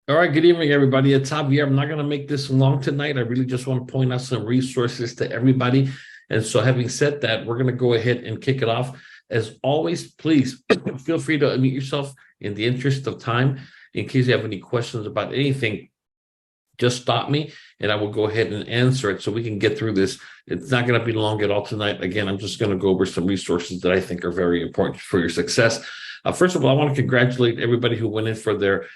All right, good evening, everybody. It's Javier. I'm not going to make this long tonight. I really just want to point out some resources to everybody. And so, having said that, we're going to go ahead and kick it off. As always, please feel free to unmute yourself in the interest of time. In case you have any questions about anything, just stop me and I will go ahead and answer it so we can get through this. It's not going to be long at all tonight. Again, I'm just going to go over some resources that I think are very important for your success. First of all, I want to congratulate everybody who went in for their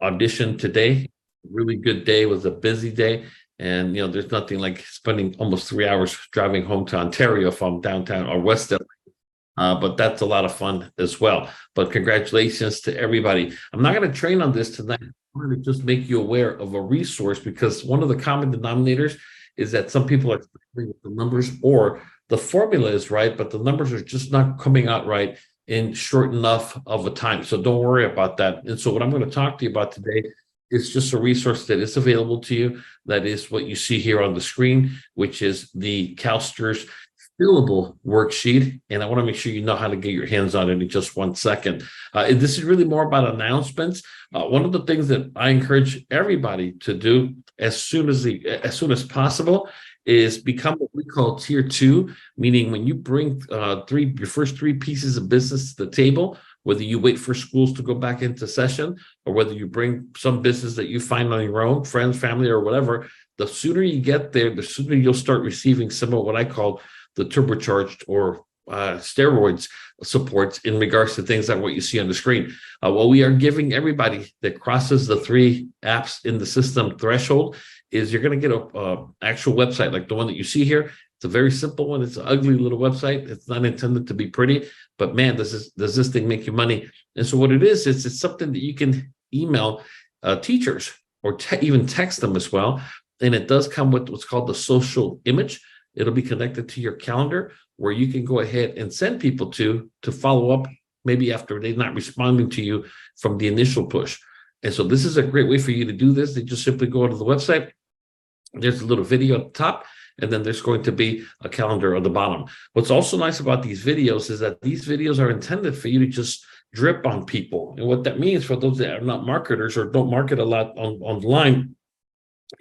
audition today. Really good day. It was a busy day. And, there's nothing like spending almost 3 hours driving home to Ontario from downtown or West LA. But that's a lot of fun as well. But congratulations to everybody. I'm not going to train on this tonight. I wanted to just make you aware of a resource because one of the common denominators is that some people are struggling with the numbers or the formula is right, but the numbers are just not coming out right in short enough of a time. So don't worry about that. And so what I'm going to talk to you about today is just a resource that is available to you. That is what you see here on the screen, which is the CalSTRS fillable worksheet. And I want to make sure you know how to get your hands on it in just 1 second. This is really more about announcements. One of the things that I encourage everybody to do as soon as possible is become what we call tier 2, meaning when you bring your first 3 pieces of business to the table, whether you wait for schools to go back into session or whether you bring some business that you find on your own, friends, family, or whatever, the sooner you get there, the sooner you'll start receiving some of what I call the turbocharged or steroids supports in regards to things like what you see on the screen. What we are giving everybody that crosses the 3 apps in the system threshold is you're going to get a actual website like the one that you see here. It's a very simple one. It's an ugly little website. It's not intended to be pretty, but man, does this thing make you money? And so what it is it's something that you can email teachers or even text them as well. And it does come with what's called the social image. It'll be connected to your calendar where you can go ahead and send people to follow up maybe after they're not responding to you from the initial push. And so this is a great way for you to do this. They just simply go to the website. There's a little video at the top, and then there's going to be a calendar on the bottom. What's also nice about these videos is that these videos are intended for you to just drip on people. And what that means for those that are not marketers or don't market a lot online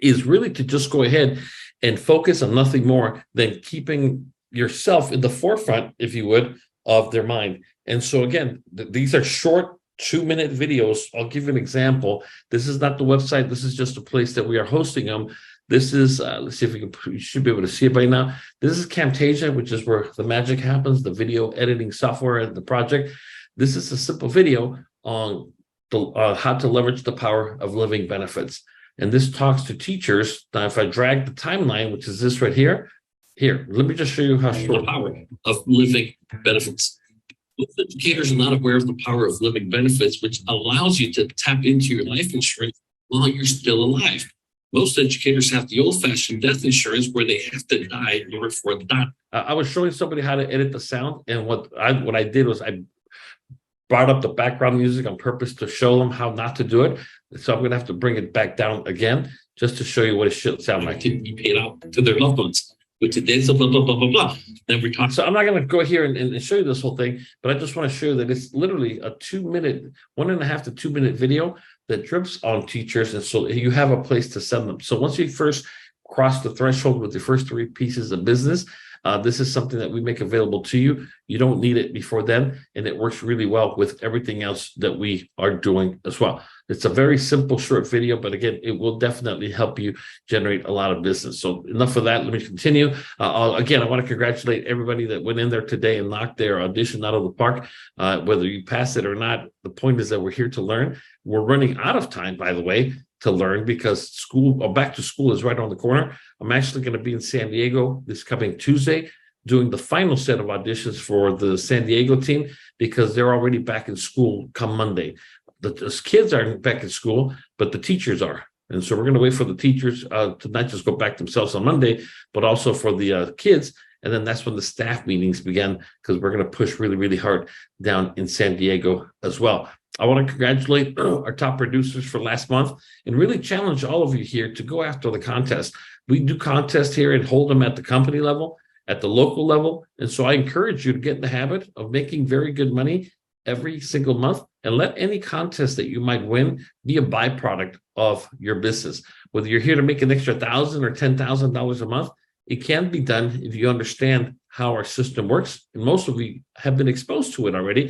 is really to just go ahead and focus on nothing more than keeping yourself in the forefront, if you would, of their mind. And so again, these are short 2-minute videos. I'll give you an example. This is not the website. This is just a place that we are hosting them. This is, let's see if you should be able to see it by now. This is Camtasia, which is where the magic happens, the video editing software and the project. This is a simple video on how to leverage the power of living benefits. And this talks to teachers. Now, if I drag the timeline, which is this right here, let me just show you how short the power of living benefits. Most educators are not aware of the power of living benefits, which allows you to tap into your life insurance while you're still alive. Most educators have the old-fashioned death insurance where they have to die in order for the die. I was showing somebody how to edit the sound, and what I did was I brought up the background music on purpose to show them how not to do it. So I'm going to have to bring it back down again just to show you what it should sound like. To be paid out to their loved ones. But today, so blah, blah, blah, blah, blah. Then we talk. So I'm not going to go here and show you this whole thing, but I just want to show you that it's literally a 2-minute, 1.5 to 2-minute video that drips on teachers. And so you have a place to send them. So once you first cross the threshold with the first 3 pieces of business, this is something that we make available to you. You don't need it before then, and it works really well with everything else that we are doing as well. It's a very simple, short video, but again, it will definitely help you generate a lot of business. So enough of that. Let me continue. Again, I want to congratulate everybody that went in there today and knocked their audition out of the park. Whether you pass it or not, the point is that we're here to learn. We're running out of time, by the way, to learn because back to school is right around the corner. I'm actually going to be in San Diego this coming Tuesday doing the final set of auditions for the San Diego team because they're already back in school come Monday. The kids aren't back in school, but the teachers are. And so we're going to wait for the teachers to not just go back themselves on Monday, but also for the kids. And then that's when the staff meetings begin because we're going to push really, really hard down in San Diego as well. I want to congratulate our top producers for last month and really challenge all of you here to go after the contest. We do contests here and hold them at the company level, at the local level. And so I encourage you to get in the habit of making very good money every single month, and let any contest that you might win be a byproduct of your business. Whether you're here to make an extra $1,000 or $10,000 a month, it can be done if you understand how our system works. And most of you have been exposed to it already.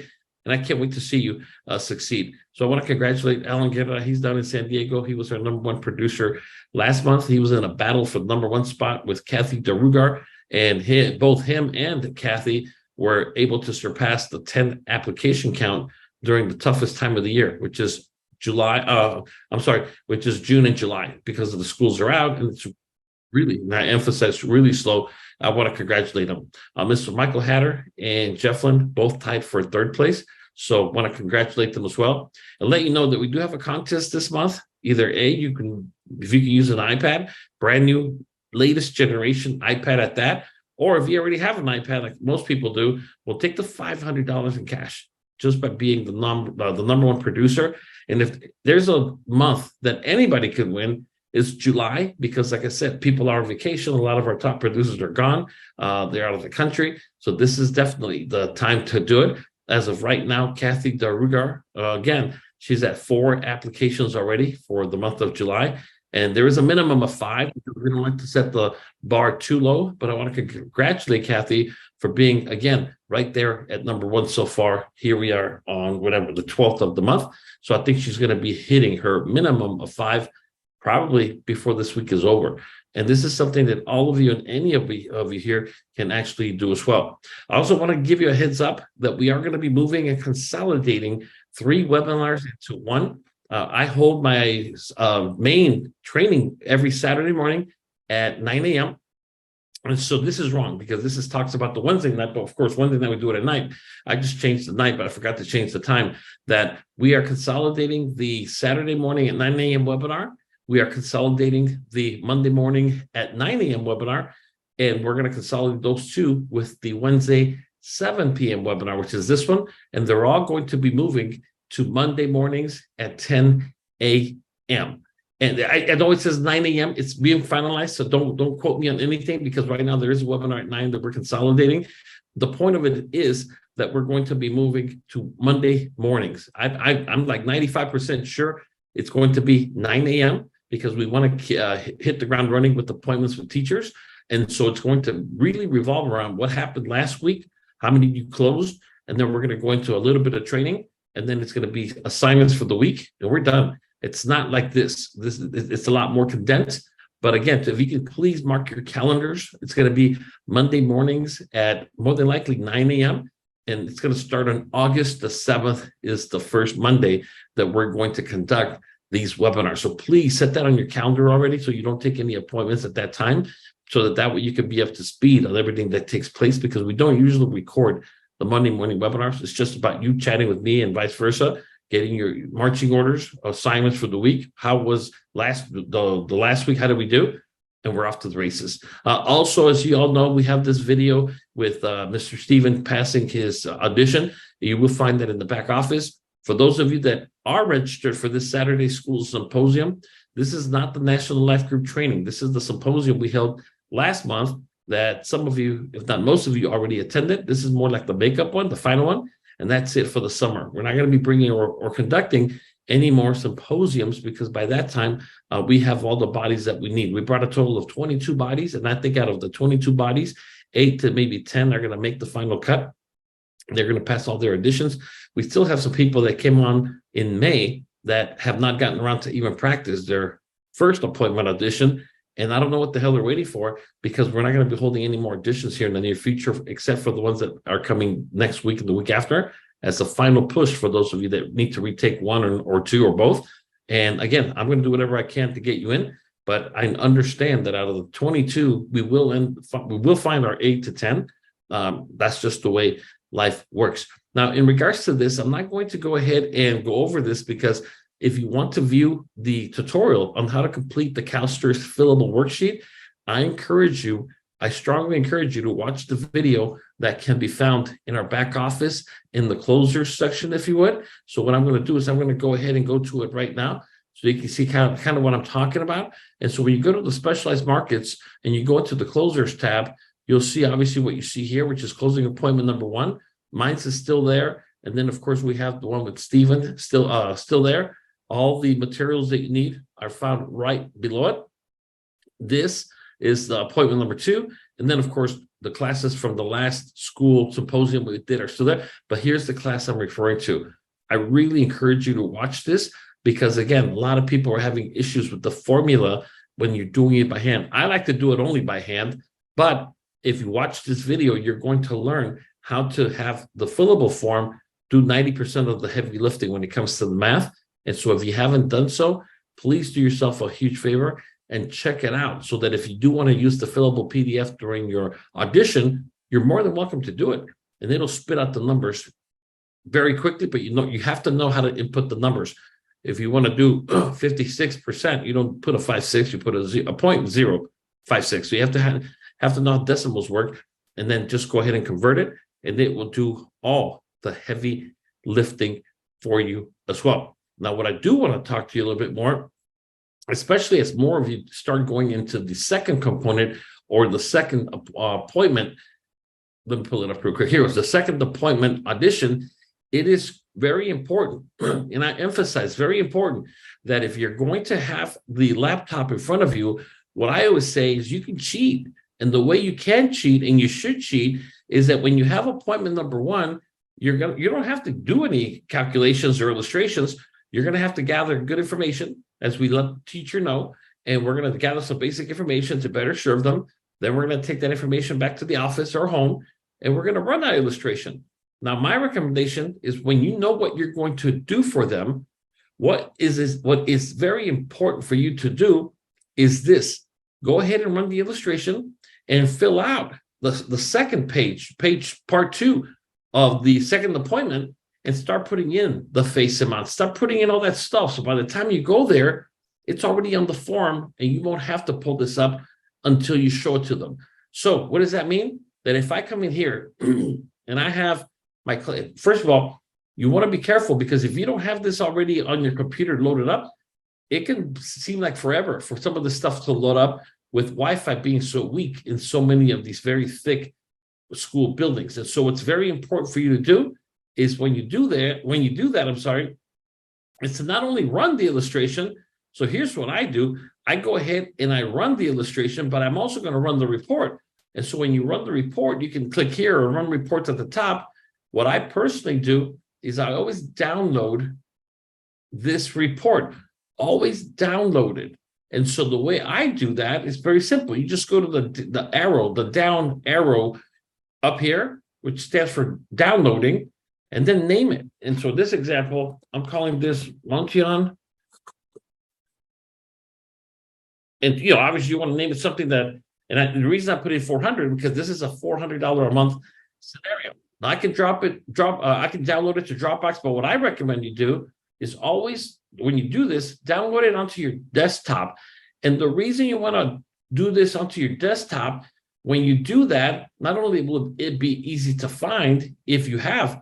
And I can't wait to see you succeed. So I want to congratulate Alan Guerra. He's down in San Diego. He was our #1 producer last month. He was in a battle for the #1 spot with Kathy DeRugar, and both him and Kathy were able to surpass the 10 application count during the toughest time of the year, which is which is June and July, because of the schools are out and it's really, and I emphasize really slow. I want to congratulate them. Mr. Michael Hatter and Jefflin both tied for 3rd place. So I want to congratulate them as well. And let you know that we do have a contest this month. Either if you can use an iPad, brand new, latest generation iPad at that, or if you already have an iPad, like most people do, we'll take the $500 in cash just by being the #1 producer. And if there's a month that anybody could win, is July, because like I said, people are on vacation. A lot of our top producers are gone. They're out of the country. So this is definitely the time to do it. As of right now, Kathy DeRugar, again, she's at 4 applications already for the month of July. And there is a minimum of 5. We don't like to set the bar too low, but I want to congratulate Kathy for being, again, right there at #1 so far. Here we are on whatever, the 12th of the month. So I think she's going to be hitting her minimum of 5 probably before this week is over. And this is something that all of you and any of you here can actually do as well. I also want to give you a heads up that we are going to be moving and consolidating 3 webinars into one. I hold my main training every Saturday morning at 9 a.m. And so this is wrong, because this talks about the Wednesday night, but of course, Wednesday night we do it at night. I just changed the night, but I forgot to change the time. That we are consolidating the Saturday morning at 9 a.m. webinar. We are consolidating the Monday morning at 9 a.m. webinar, and we're going to consolidate those 2 with the Wednesday 7 p.m. webinar, which is this one. And they're all going to be moving to Monday mornings at 10 a.m. And I know it says 9 a.m. It's being finalized, so don't quote me on anything, because right now there is a webinar at 9 that we're consolidating. The point of it is that we're going to be moving to Monday mornings. I'm like 95% sure it's going to be 9 a.m. because we want to hit the ground running with appointments with teachers. And so it's going to really revolve around what happened last week, how many you closed, and then we're going to go into a little bit of training, and then it's going to be assignments for the week, and we're done. It's not like this. It's a lot more condensed. But again, if you can please mark your calendars, it's going to be Monday mornings at more than likely 9 a.m. And it's going to start on August the 7th is the first Monday that we're going to conduct these webinars. So please set that on your calendar already, so you don't take any appointments at that time, so that way you can be up to speed on everything that takes place, because we don't usually record the Monday morning webinars. It's just about you chatting with me and vice versa, getting your marching orders, assignments for the week. How was the last week? How did we do? And we're off to the races. Also, as you all know, we have this video with Mr. Steven passing his audition. You will find that in the back office. For those of you that are registered for this Saturday School Symposium, this is not the National Life Group Training. This is the symposium we held last month that some of you, if not most of you, already attended. This is more like the makeup one, the final one, and that's it for the summer. We're not going to be bringing or conducting any more symposiums, because by that time, we have all the bodies that we need. We brought a total of 22 bodies, and I think out of the 22 bodies, 8 to maybe 10 are going to make the final cut. They're going to pass all their auditions. We still have some people that came on in May that have not gotten around to even practice their first appointment audition. And I don't know what the hell they're waiting for, because we're not going to be holding any more auditions here in the near future, except for the ones that are coming next week and the week after, as a final push for those of you that need to retake 1 or 2 or both. And again, I'm going to do whatever I can to get you in, but I understand that out of the 22, we will find our 8 to 10. That's just the way life works. Now, in regards to this, I'm not going to go ahead and go over this, because if you want to view the tutorial on how to complete the CalSTRS fillable worksheet, I strongly encourage you to watch the video that can be found in our back office in the closers section, if you would. So what I'm going to do is I'm going to go ahead and go to it right now, so you can see kind of what I'm talking about. And so when you go to the specialized markets and you go into the closers tab, you'll see obviously what you see here, which is closing appointment number 1. Mine's is still there. And then, of course, we have the one with Steven still there. All the materials that you need are found right below it. This is the appointment number 2. And then, of course, the classes from the last school symposium we did are still there. But here's the class I'm referring to. I really encourage you to watch this because, again, a lot of people are having issues with the formula when you're doing it by hand. I like to do it only by hand, but if you watch this video, you're going to learn how to have the fillable form do 90% of the heavy lifting when it comes to the math. And so if you haven't done so, please do yourself a huge favor and check it out so that if you do want to use the fillable PDF during your audition, you're more than welcome to do it. And it'll spit out the numbers very quickly, but you have to know how to input the numbers. If you want to do 56%, you don't put a 5.6, you put a 0.056. So you have to know how decimals work, and then just go ahead and convert it, and it will do all the heavy lifting for you as well. Now, what I do want to talk to you a little bit more, especially as more of you start going into the second component or the second appointment. Let me pull it up real quick. Here was the second appointment audition. It is very important, and I emphasize very important, that if you're going to have the laptop in front of you, what I always say is you can cheat. And the way you can cheat, and you should cheat, is that when you have appointment number 1, you don't have to do any calculations or illustrations. You're going to have to gather good information, as we let the teacher know, and we're going to gather some basic information to better serve them. Then we're going to take that information back to the office or home, and we're going to run that illustration. Now, my recommendation is when you know what you're going to do for them, what is very important for you to do is this. Go ahead and run the illustration and fill out the second part 2 of the second appointment, and start putting in the face amount, start putting in all that stuff. So by the time you go there, it's already on the form, and you won't have to pull this up until you show it to them. So what does that mean? That if I come in here and I have my client, first of all, you want to be careful, because if you don't have this already on your computer loaded up, it can seem like forever for some of the stuff to load up, with Wi-Fi being so weak in so many of these very thick school buildings. And so what's very important for you to do is when you do that, is to not only run the illustration. So here's what I do. I go ahead and I run the illustration, but I'm also going to run the report. And so when you run the report, you can click here or run reports at the top. What I personally do is I always download this report, always download it. And so the way I do that is very simple. You just go to the down arrow up here, which stands for downloading, and then name it. And so this example, I'm calling this Montion. And obviously you want to name it something that, the reason I put in 400 because this is a $400 a month scenario. Now I can I can download it to Dropbox, but what I recommend you do is always, when you do this, download it onto your desktop. And the reason you want to do this onto your desktop, when you do that, not only will it be easy to find if you have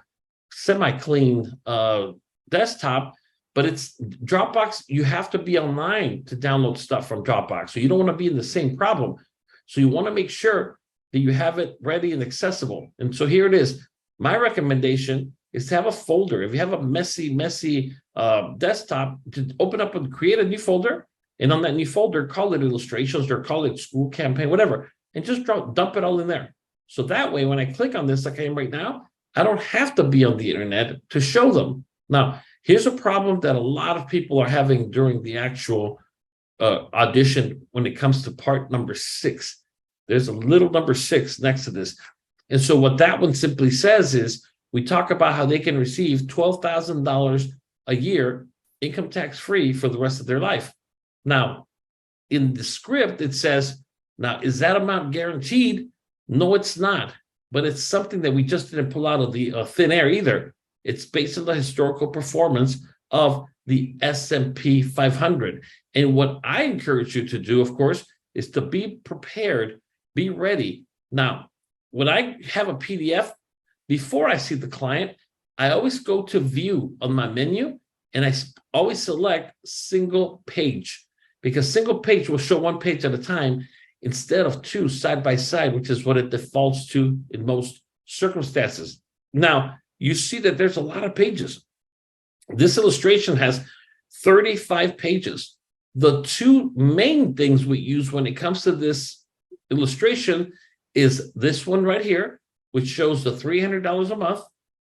semi-clean desktop, but it's Dropbox, you have to be online to download stuff from Dropbox. So you don't want to be in the same problem. So you want to make sure that you have it ready and accessible. And so here it is. My recommendation is to have a folder. If you have a messy desktop, to open up and create a new folder. And on that new folder, call it illustrations or call it school campaign, whatever. And just dump it all in there. So that way, when I click on this, like I am right now, I don't have to be on the internet to show them. Now, here's a problem that a lot of people are having during the actual audition when it comes to part number 6. There's a little number 6 next to this. And so what that one simply says is, we talk about how they can receive $12,000 a year income tax free for the rest of their life. Now, in the script, it says, now, is that amount guaranteed? No, it's not. But it's something that we just didn't pull out of the thin air either. It's based on the historical performance of the S&P 500. And what I encourage you to do, of course, is to be prepared, be ready. Now, when I have a PDF, before I see the client, I always go to view on my menu, and I always select single page, because single page will show one page at a time instead of 2 side by side, which is what it defaults to in most circumstances. Now, you see that there's a lot of pages. This illustration has 35 pages. The two main things we use when it comes to this illustration is this one right here, which shows the $300 a month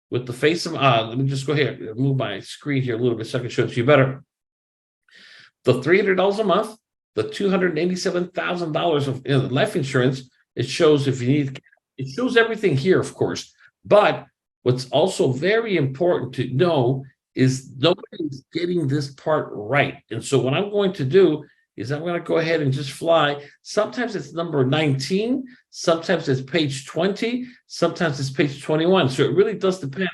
with the face of, let me just go here, move my screen here a little bit so I can show it to you better. The $300 a month, the $287,000 of life insurance, it shows if you need, it shows everything here, of course. But what's also very important to know is nobody's getting this part right. And so what I'm going to do is I'm going to go ahead and just fly. Sometimes it's number 19, sometimes it's page 20, sometimes it's page 21. So it really does depend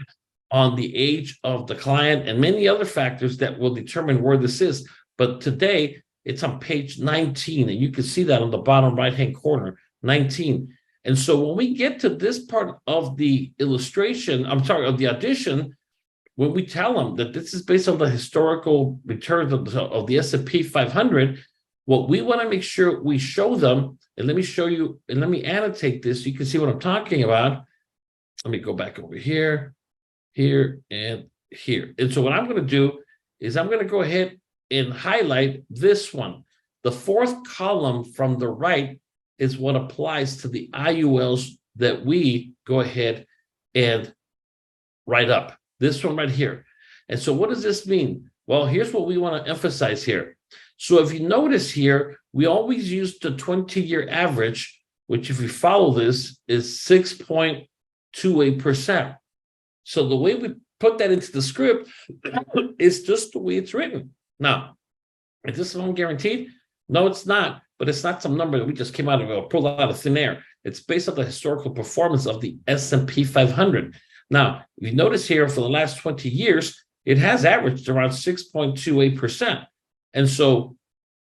on the age of the client and many other factors that will determine where this is. But today it's on page 19, and you can see that on the bottom right-hand corner, 19. And so when we get to this part of the illustration, of the audition, when we tell them that this is based on the historical returns of the S&P 500, what we want to make sure we show them, and let me show you, and let me annotate this so you can see what I'm talking about. Let me go back over here, here, and here. And so what I'm going to do is I'm going to go ahead and highlight this one. The fourth column from the right is what applies to the IULs that we go ahead and write up. This one right here. And so what does this mean? Well, here's what we want to emphasize here. So if you notice here, we always use the 20-year average, which if you follow this is 6.28%. So the way we put that into the script is just the way it's written. Now, is this one guaranteed? No, it's not, but it's not some number that we just came out of, pulled out of thin air. It's based on the historical performance of the S&P 500. Now, if you notice here for the last 20 years, it has averaged around 6.28%. And so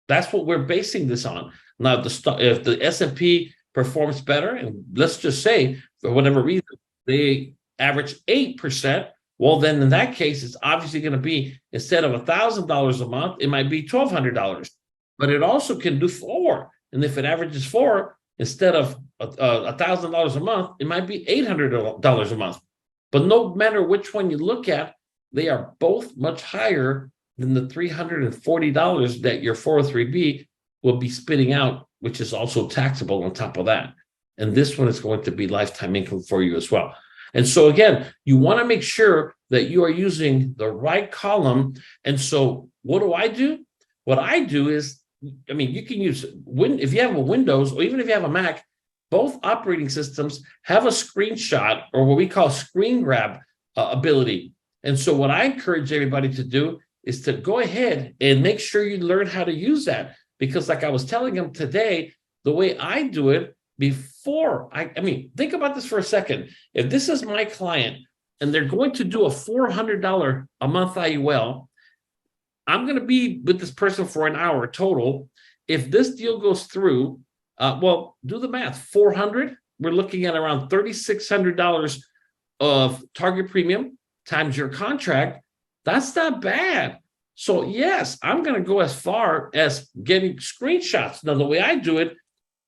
that's what we're basing this on. Now, if the S&P performs better, and let's just say for whatever reason, they average 8%, well, then in that case, it's obviously going to be, instead of $1,000 a month, it might be $1,200. But it also can do 4. And if it averages 4, instead of $1,000 a month, it might be $800 a month. But no matter which one you look at, they are both much higher than the $340 that your 403B will be spitting out, which is also taxable on top of that. And this one is going to be lifetime income for you as well. And so again, you want to make sure that you are using the right column. And so what do? What I do is, I mean, you can use, if you have a Windows or even if you have a Mac, both operating systems have a screenshot or what we call screen grab ability. And so what I encourage everybody to do is to go ahead and make sure you learn how to use that. Because like I was telling them today, the way I do it before, I mean, think about this for a second. If this is my client and they're going to do a $400 a month IUL, I'm going to be with this person for an hour total. If this deal goes through, well, do the math. 400, we're looking at around $3,600 of target premium times your contract. That's not bad. So yes, I'm going to go as far as getting screenshots. Now, the way I do it,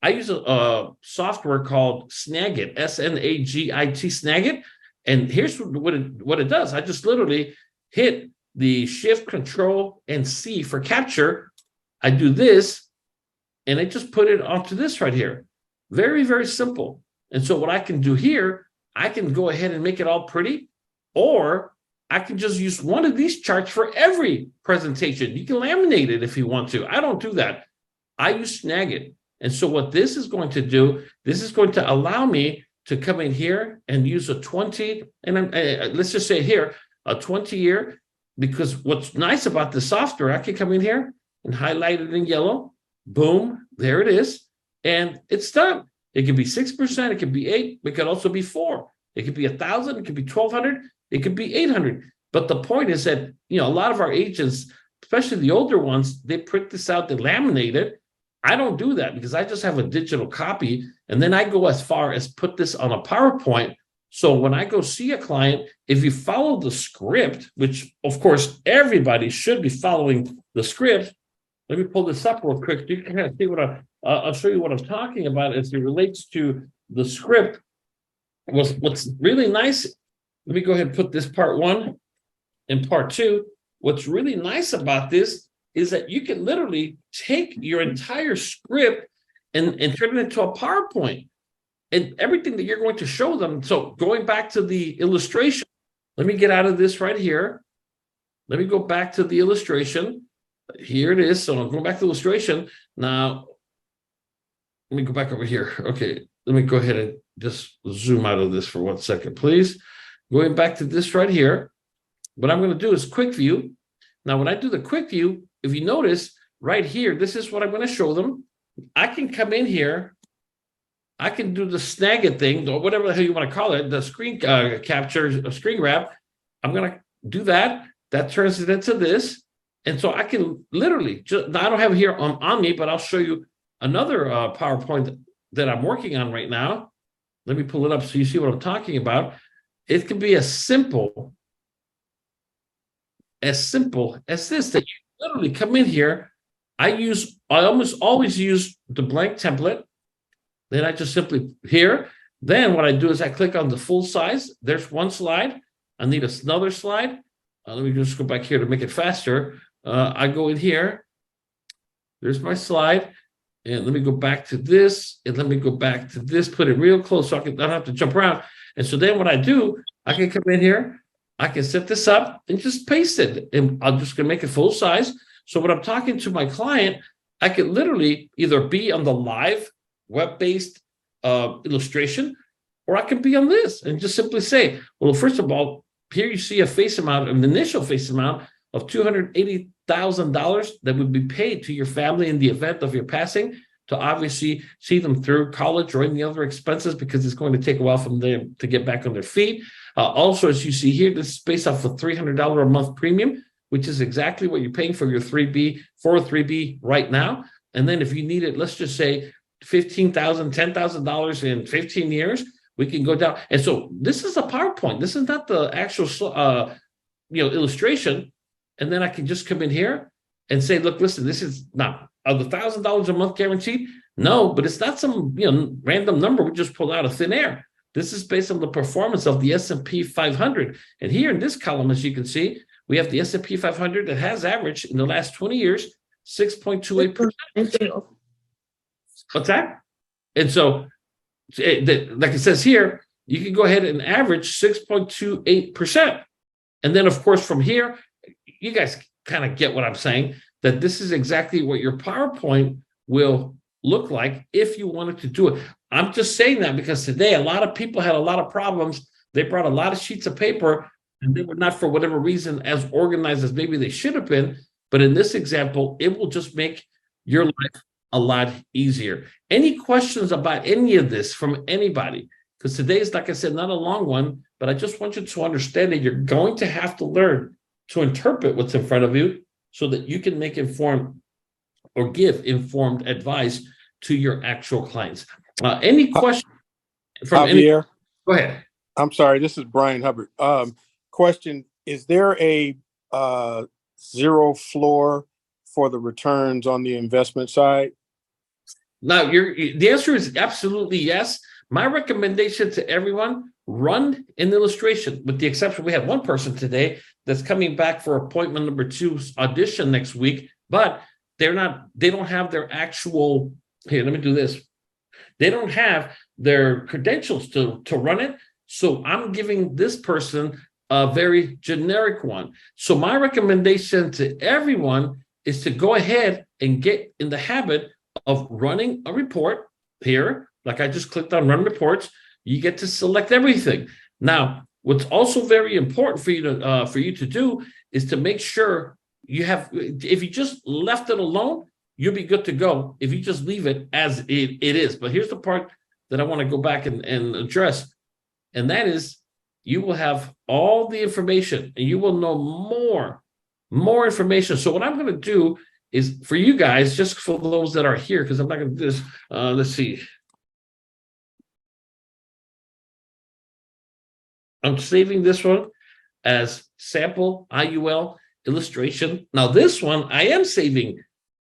I use a software called Snagit, Snagit, Snagit. And here's what it does. I just literally hit the Shift, Control, and C for capture. I do this, and I just put it onto this right here. Very, very simple. And so what I can do here, I can go ahead and make it all pretty, or I can just use one of these charts for every presentation. You can laminate it if you want to. I don't do that. I use Snagit. And so what this is going to do, this is going to allow me to come in here and use a 20, and let's just say here, a 20-year, because what's nice about the software, I can come in here and highlight it in yellow. Boom, there it is. And it's done. It can be 6%, it could be 8%, it could also be 4%. It could be 1,000, it could be 1,200, it could be 800. But the point is that, you know, a lot of our agents, especially the older ones, they print this out, they laminate it. I don't do that because I just have a digital copy. And then I go as far as put this on a PowerPoint. So when I go see a client, if you follow the script, which of course everybody should be following the script. Let me pull this up real quick. You can kind of see what I'll show you what I'm talking about as it relates to the script. What's really nice let me go ahead and put this part 1 and part 2. What's really nice about this is that you can literally take your entire script and turn it into a PowerPoint and everything that you're going to show them. So going back to the illustration, let me get out of this right here. Let me go back to the illustration. Here it is. So I'm going back to the illustration. Now, let me go back over here. Okay, let me go ahead and just zoom out of this for 1 second, please. Going back to this right here. What I'm going to do is quick view. Now, when I do the quick view, if you notice right here, this is what I'm going to show them. I can come in here. I can do the snag it thing, or whatever the hell you want to call it, the screen capture, screen grab. I'm going to do that. That turns it into this. And so I can literally, just, I don't have it here on me, but I'll show you another PowerPoint that I'm working on right now. Let me pull it up so you see what I'm talking about. It can be as simple as this, that you literally come in here. I almost always use the blank template. Then I just simply here. Then what I do is I click on the full size. There's one slide. I need another slide. Let me just go back here to make it faster. I go in here. There's my slide. And let me go back to this. And let me go back to this. Put it real close so I don't have to jump around. And so then what I do, I can come in here. I can set this up and just paste it. And I'm just going to make it full size. So when I'm talking to my client, I can literally either be on the live web-based illustration, or I can be on this and just simply say, well, first of all, here you see a face amount, an initial face amount of $280,000 that would be paid to your family in the event of your passing to obviously see them through college or any other expenses, because it's going to take a while for them to get back on their feet. Also, as you see here, this is based off a $300 a month premium, which is exactly what you're paying for your 3B right now. And then if you need it, let's just say $15,000, $10,000 in 15 years, we can go down. And so this is a PowerPoint. This is not the actual illustration. And then I can just come in here and say, look, listen, this is not the $1,000 a month guaranteed. No, but it's not some random number we just pulled out of thin air. This is based on the performance of the S&P 500. And here in this column, as you can see, we have the S&P 500 that has averaged in the last 20 years 6.28%. What's that? And so, like it says here, you can go ahead and average 6.28%. And then, of course, from here, you guys kind of get what I'm saying, that this is exactly what your PowerPoint will look like if you wanted to do it. I'm just saying that because today a lot of people had a lot of problems. They brought a lot of sheets of paper and they were not, for whatever reason, as organized as maybe they should have been. But in this example, it will just make your life a lot easier. Any questions about any of this from anybody? Because today is, like I said, not a long one, but I just want you to understand that you're going to have to learn to interpret what's in front of you so that you can make informed or give informed advice to your actual clients. Any questions from Javier? Go ahead. I'm sorry, this is Brian Hubbard. Question, is there a zero floor for the returns on the investment side? Now, the answer is absolutely yes. My recommendation to everyone, run an illustration, with the exception we had one person today that's coming back for appointment number 2's audition next week, but they don't have their actual, here, let me do this. They don't have their credentials to run it. So I'm giving this person a very generic one. So my recommendation to everyone is to go ahead and get in the habit of running a report here. Like I just clicked on run reports. You get to select everything. Now, what's also very important for you to do is to make sure you have, if you just left it alone, you'll be good to go if you just leave it as it is. But here's the part that I want to go back and address. And that is, you will have all the information and you will know more information. So what I'm going to do is, for you guys, just for those that are here, because I'm not going to do this, let's see. I'm saving this one as sample IUL illustration. Now this one I am saving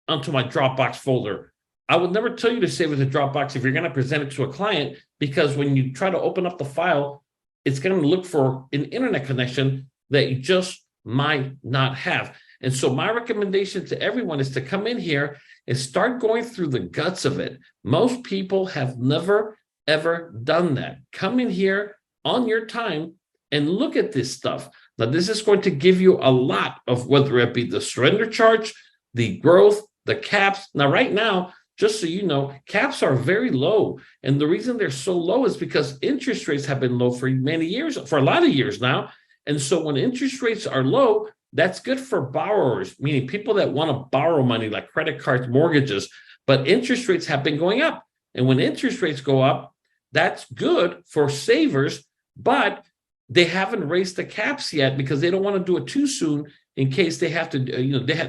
onto my Dropbox folder. I would never tell you to save it to Dropbox if you're going to present it to a client, because when you try to open up the file it's going to look for an internet connection that you just might not have. And so my recommendation to everyone is to come in here and start going through the guts of it. Most people have never, ever done that. Come in here on your time and look at this stuff. Now, this is going to give you a lot of whether it be the surrender charge, the growth, the caps. Now, right now, just so you know, caps are very low. And the reason they're so low is because interest rates have been low for many years, for a lot of years now. And so when interest rates are low, that's good for borrowers, meaning people that want to borrow money like credit cards, mortgages, but interest rates have been going up. And when interest rates go up, that's good for savers, but they haven't raised the caps yet because they don't want to do it too soon in case they have to,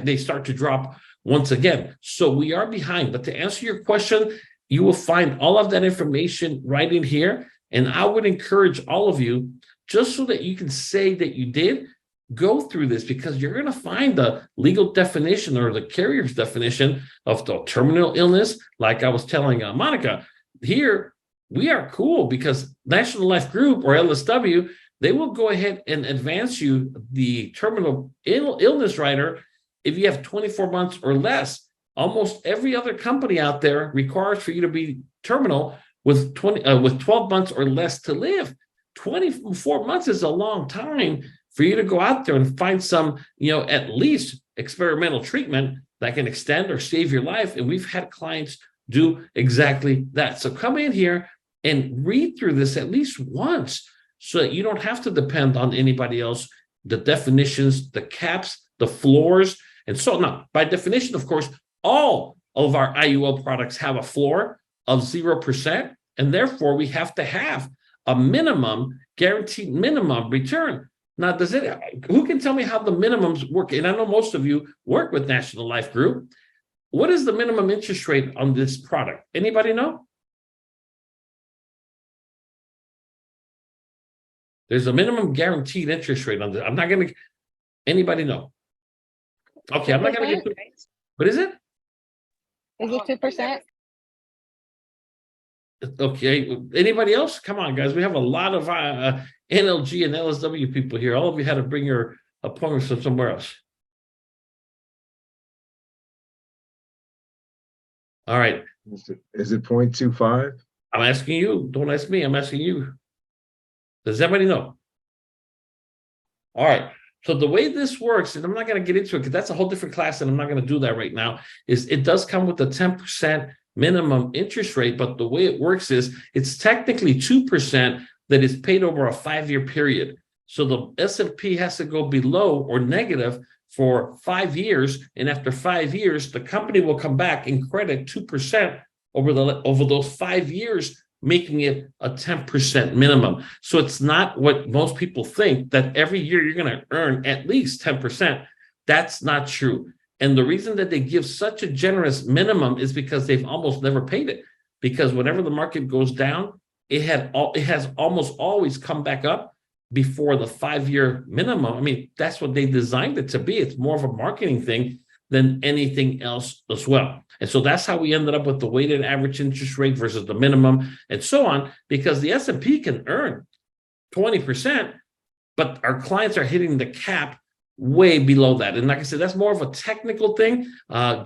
they start to drop once again. So we are behind. But to answer your question, you will find all of that information right in here. And I would encourage all of you, just so that you can say that you did, go through this, because you're going to find the legal definition or the carrier's definition of the terminal illness. Like I was telling Monica, here we are cool because National Life Group or LSW, they will go ahead and advance you the terminal illness rider if you have 24 months or less. Almost every other company out there requires for you to be terminal with 12 months or less to live. 24 months is a long time for you to go out there and find some, at least experimental treatment that can extend or save your life. And we've had clients do exactly that. So come in here and read through this at least once so that you don't have to depend on anybody else, the definitions, the caps, the floors. And so now, by definition, of course, all of our IUL products have a floor of 0%. And therefore, we have to have a minimum, guaranteed minimum return. Now, who can tell me how the minimums work? And I know most of you work with National Life Group. What is the minimum interest rate on this product? Anybody know? There's a minimum guaranteed interest rate on this. I'm not going to, anybody know? Okay, I'm not going to get to, what is it? Is it 2%? Okay, anybody else? Come on, guys. We have a lot of NLG and LSW people here. All of you had to bring your appointments from somewhere else. All right. Is it 0.25? I'm asking you. Don't ask me. I'm asking you. Does everybody know? All right. So the way this works, and I'm not going to get into it because that's a whole different class, and I'm not going to do that right now, is it does come with a 10% minimum interest rate, but the way it works is it's technically 2% that is paid over a 5-year period. So the S&P has to go below or negative for 5 years, and after 5 years, the company will come back and credit 2% over those 5 years, making it a 10% minimum. So it's not what most people think, that every year you're going to earn at least 10%. That's not true. And the reason that they give such a generous minimum is because they've almost never paid it. Because whenever the market goes down, it has almost always come back up before the 5-year minimum. I mean, that's what they designed it to be. It's more of a marketing thing than anything else as well. And so that's how we ended up with the weighted average interest rate versus the minimum and so on, because the S&P can earn 20%, but our clients are hitting the cap way below that. And like I said, that's more of a technical thing.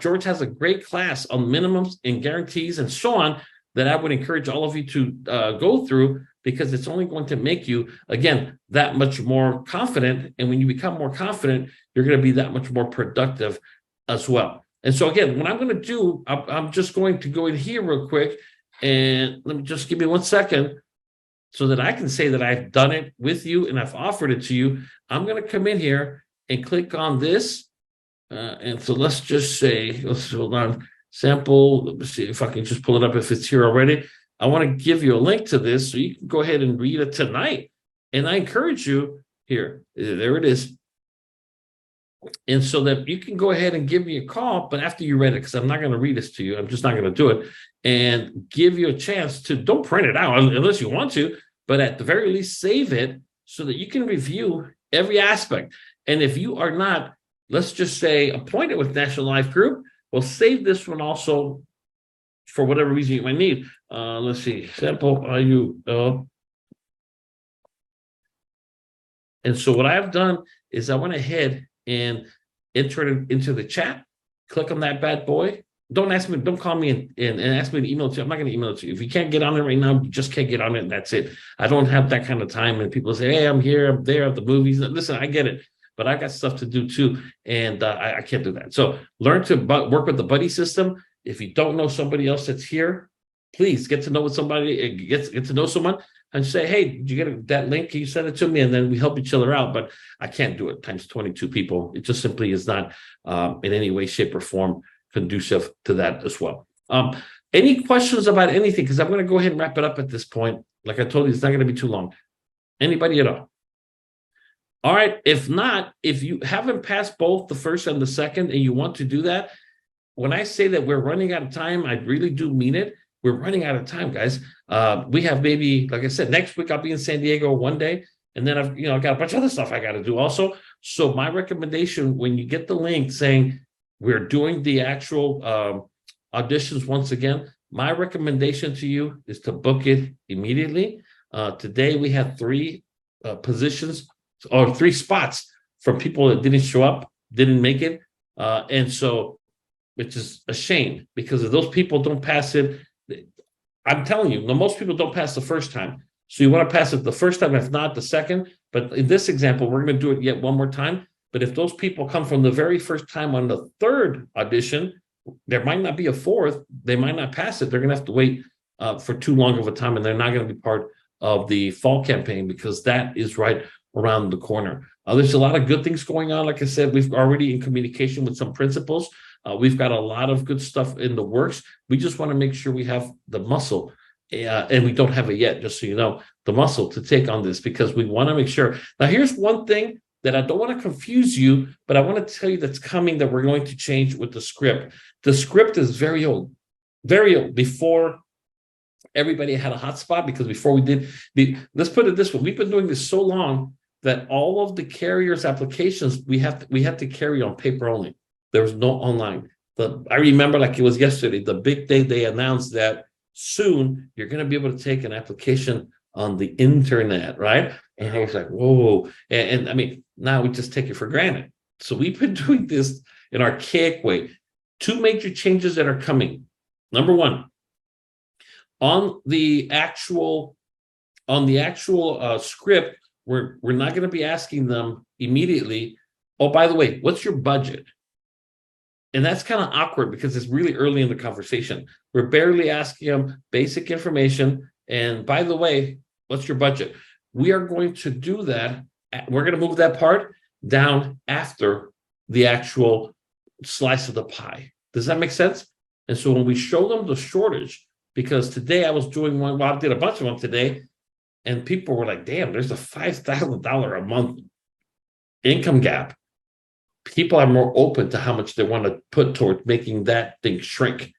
George has a great class on minimums and guarantees and so on that I would encourage all of you to go through, because it's only going to make you, again, that much more confident. And when you become more confident, you're going to be that much more productive as well. And so again, what I'm going to do, I'm just going to go in here real quick, and let me just give me 1 second so that I can say that I've done it with you and I've offered it to you. I'm going to come in here and click on this. And so let's just say, let's hold on, sample. Let me see if I can just pull it up if it's here already. I want to give you a link to this so you can go ahead and read it tonight. And I encourage you here, there it is. And so that you can go ahead and give me a call, but after you read it, because I'm not going to read this to you, I'm just not going to do it, and give you a chance to, don't print it out unless you want to, but at the very least, save it so that you can review every aspect. And if you are not, let's just say, appointed with National Life Group, well, save this one also for whatever reason you might need. Let's see, sample IUL And so what I've done is I went ahead and entered it into the chat. Click on that bad boy. Don't call me and ask me to email it to you. I'm not going to email it to you. If you can't get on it right now, you just can't get on it, and that's it. I don't have that kind of time. And people say, hey, I'm here, I'm there at the movies. Listen, I get it, but I got stuff to do too, and I can't do that. So learn to work with the buddy system. If you don't know somebody else that's here, please get to know somebody, get to know someone, and say, hey, did you get that link? Can you send it to me? And then we help each other out. But I can't do it times 22 people. It just simply is not in any way, shape, or form conducive to that as well. Any questions about anything? Because I'm going to go ahead and wrap it up at this point. Like I told you, it's not going to be too long. Anybody at all? All right. If not, if you haven't passed both the first and the second, and you want to do that, when I say that we're running out of time, I really do mean it. We're running out of time, guys. We have maybe, like I said, next week I'll be in San Diego one day, and then I've got a bunch of other stuff I got to do also. So my recommendation, when you get the link saying we're doing the actual auditions once again, my recommendation to you is to book it immediately. Today we had 3 positions or 3 spots from people that didn't show up, didn't make it, and so, which is a shame, because if those people don't pass it, I'm telling you, most people don't pass the first time. So you want to pass it the first time, if not the second. But in this example, we're going to do it yet one more time. But if those people come from the very first time on the 3rd audition, there might not be a 4th. They might not pass it. They're going to have to wait for too long of a time, and they're not going to be part of the fall campaign, because that is right around the corner. There's a lot of good things going on. Like I said, we've already in communication with some principals. We've got a lot of good stuff in the works. We just want to make sure we have the muscle, and we don't have it yet, just so you know, the muscle to take on this, because we want to make sure. Now, here's one thing that I don't want to confuse you, but I want to tell you that's coming, that we're going to change with the script. The script is very old, before everybody had a hotspot, because before we did let's put it this way, we've been doing this so long that all of the carriers' applications we had to carry on paper only. There was no online. I remember like it was yesterday, the big day they announced that soon you're going to be able to take an application on the internet, right? And I was like, whoa. And I mean, now we just take it for granted. So we've been doing this in an archaic way. 2 major changes that are coming. Number 1, on the actual script, we're not going to be asking them immediately, oh, by the way, what's your budget? And that's kind of awkward, because it's really early in the conversation. We're barely asking them basic information. And by the way, what's your budget? We are going to do that. We're going to move that part down after the actual slice of the pie. Does that make sense? And so when we show them the shortage, because today I was doing one, well, I did a bunch of them today, and people were like, damn, there's a $5,000 a month income gap. People are more open to how much they want to put towards making that thing shrink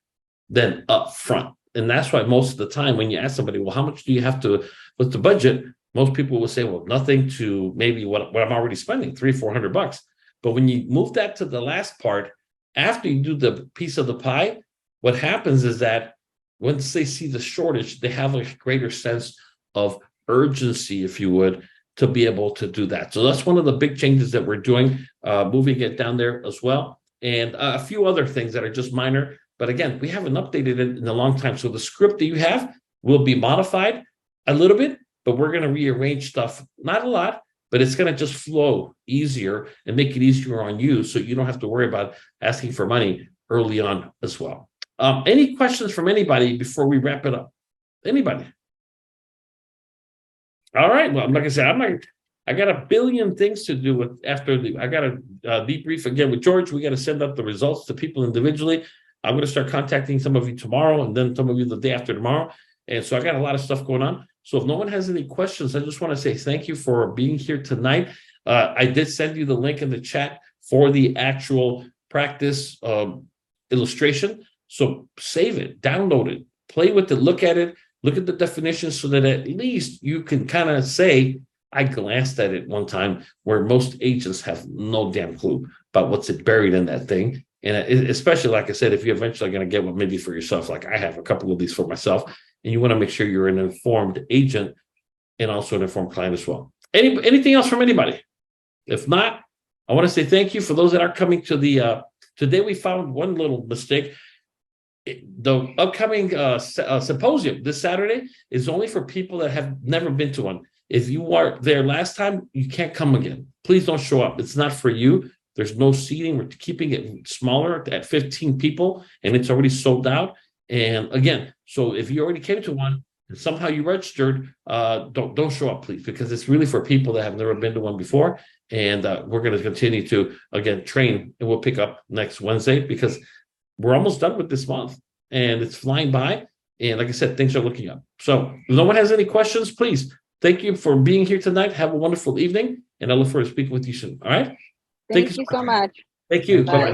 than up front. And that's why most of the time when you ask somebody, well, how much do you have to, what's the budget? Most people will say, well, nothing to maybe what I'm already spending, $300-400. But when you move that to the last part, after you do the piece of the pie, what happens is that once they see the shortage, they have a greater sense of urgency, if you would, to be able to do that. So that's one of the big changes that we're doing, moving it down there as well. And a few other things that are just minor. But again, we haven't updated it in a long time. So the script that you have will be modified a little bit, but we're going to rearrange stuff, not a lot, but it's going to just flow easier and make it easier on you, so you don't have to worry about asking for money early on as well. Any questions from anybody before we wrap it up? Anybody? All right. Well, like I said, I got a billion things to do with I got to debrief again with George. We got to send out the results to people individually. I'm going to start contacting some of you tomorrow, and then some of you the day after tomorrow. And so I got a lot of stuff going on. So if no one has any questions, I just want to say thank you for being here tonight. I did send you the link in the chat for the actual practice illustration. So save it, download it, play with it, look at it, look at the definitions, so that at least you can kind of say, I glanced at it one time, where most agents have no damn clue about what's buried in that thing. And especially, like I said, if you're eventually going to get one, maybe for yourself, like I have a couple of these for myself, and you want to make sure you're an informed agent and also an informed client as well. Anything else from anybody? If not, I want to say thank you for those that are coming to the, today we found one little mistake. The upcoming symposium this Saturday is only for people that have never been to one. If you were there last time, you can't come again. Please don't show up. It's not for you. There's no seating. We're keeping it smaller at 15 people, and it's already sold out. And again, so if you already came to one and somehow you registered, don't show up, please, because it's really for people that have never been to one before. And we're going to continue to, again, train, and we'll pick up next Wednesday because we're almost done with this month and it's flying by. And like I said, things are looking up. So if no one has any questions, please, thank you for being here tonight. Have a wonderful evening. And I look forward to speaking with you soon. All right. Thank you so much. Thank you. Bye. Bye-bye.